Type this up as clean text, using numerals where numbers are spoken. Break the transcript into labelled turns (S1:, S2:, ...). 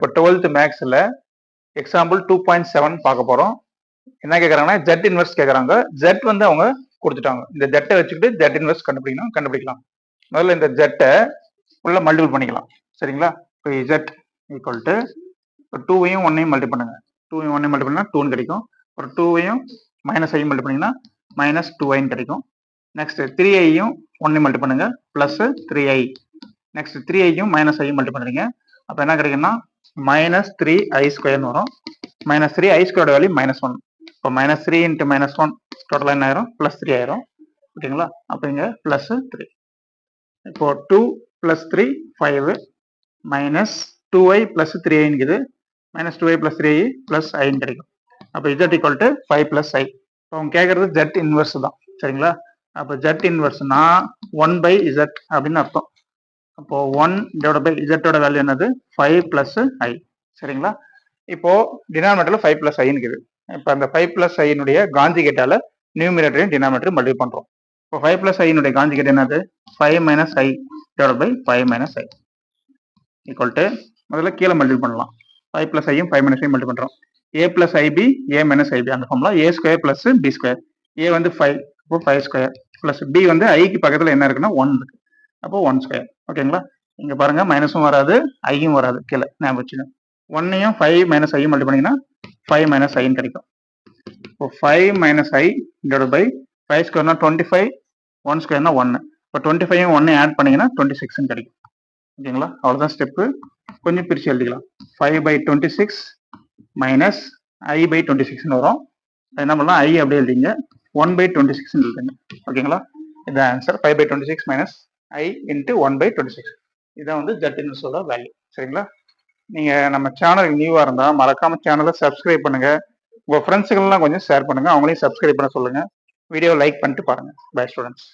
S1: இப்போ 12th மேக்ஸில் example 2.7 பார்க்க போகிறோம். என்ன கேட்குறாங்கன்னா ஜெட் இன்வெர்ஸ் கேட்குறாங்க. ஜெட் வந்து அவங்க கொடுத்துட்டாங்க. இந்த ஜெட்டை வச்சுக்கிட்டு ஜெட் இன்வெர்ஸ் கண்டுபிடிக்கலாம். முதல்ல இந்த ஜெட்டை ஃபுல்லாக மல்டிபிள் பண்ணிக்கலாம். சரிங்களா? இப்போ இசட் ஈக்குவல் டு இப்போ 2வையும் 1ஐயும் மல்டிபிள் பண்ணுங்க. 2வையும் 1ஐயும் மல்டிபிள் பண்ணால் 2ன்னு கிடைக்கும். ஒரு 2வையும் -ஐயும் மல்டிபிள் பண்ணிங்கன்னா -2iன்னு கிடைக்கும். நெக்ஸ்ட் 3ஐயும் 1ஐயும் மல்டிபிள் பண்ணுங்க ப்ளஸ் 3i. நெக்ஸ்ட் 3ஐயும் -ஐயும் மல்டிபிள் பண்ணுறீங்க. அப்போ என்ன கிடைக்குன்னா -3i² வரும். -3i² value -1. இப்போ -3 × -1 டோட்டலாக என்ன ஆயிரும்? +3 ஆயிரும். ஓகேங்களா? அப்போ இங்கே +3. இப்போ 2 + 3 5 -2i + 3i இருக்குது. -2i + 3i + iன்னு கிடைக்கும். அப்போ z = 5 + i. இப்போ அவங்க கேட்கறது ஜெட் இன்வெர்ஸ் தான். சரிங்களா? அப்போ ஜெட் இன்வெர்ஸ்னா 1/z அப்படின்னு அர்த்தம். அப்போ 1/z வேல்யூ என்னது? 5 + i. சரிங்களா? இப்போ டினாமினேட்டர்ல 5 + i இருக்குது. இப்போ அந்த 5 + i காஞ்சிகேட்டால நியூமரேட்டரையும் டினாமினேட்டரையும் மல்டிபிள் பண்றோம். இப்போ 5 + i காஞ்சிகேட் என்னது? 5 - i / 5 - i ஈக்குவல் டு முதல்ல கீழே மல்டிபிள் பண்ணலாம். 5 + i-யும் 5 - i மல்டிபிள் பண்றோம். a + ib a - ib அந்த ஃபார்முலா a² + b². a வந்து 5 அப்போ 5² ப்ளஸ் b வந்து iக்கு பக்கத்துல என்ன இருக்குன்னா 1 இருக்கு. அப்போ 1². ஓகேங்களா? இங்க பாருங்க மைனஸும் வராது ஐயும் வராது. கீழே ஞாபகம் வச்சுங்க. 1ஐயும் 5 - i-யும் மல்டிபிள் பண்ணீங்கன்னா 5 - i கிடைக்கும். இப்போ 5 - i / 5² 25, 1² 1. இப்போ 25யும் 1ஐயும் ஆட் பண்ணீங்கன்னா 26 கிடைக்கும். ஓகேங்களா? அவ்வளோதான் ஸ்டெப்பு. கொஞ்சம் பிரித்து எழுதிக்கலாம். 5/26 - i/26 வரும். என்ன பண்ணலாம்? i அப்படியே எழுதிங்க. 1/26 எழுதுங்க. ஓகேங்களா? இதான் ஆன்சர். 5/26 - i × 1/26. இதான் வந்து ஜெட் இன்வெர்ஸோட வேல்யூ. சரிங்களா? நீங்க நம்ம சேனலுக்கு நியூவா இருந்தா மறக்காம சேனலை சப்ஸ்கிரைப் பண்ணுங்க. உங்க ஃப்ரெண்ட்ஸுக்கெல்லாம் கொஞ்சம் ஷேர் பண்ணுங்க. அவங்களையும் சப்ஸ்கிரைப் பண்ண சொல்லுங்க. வீடியோ லைக் பண்ணிட்டு பாருங்க. Bye students.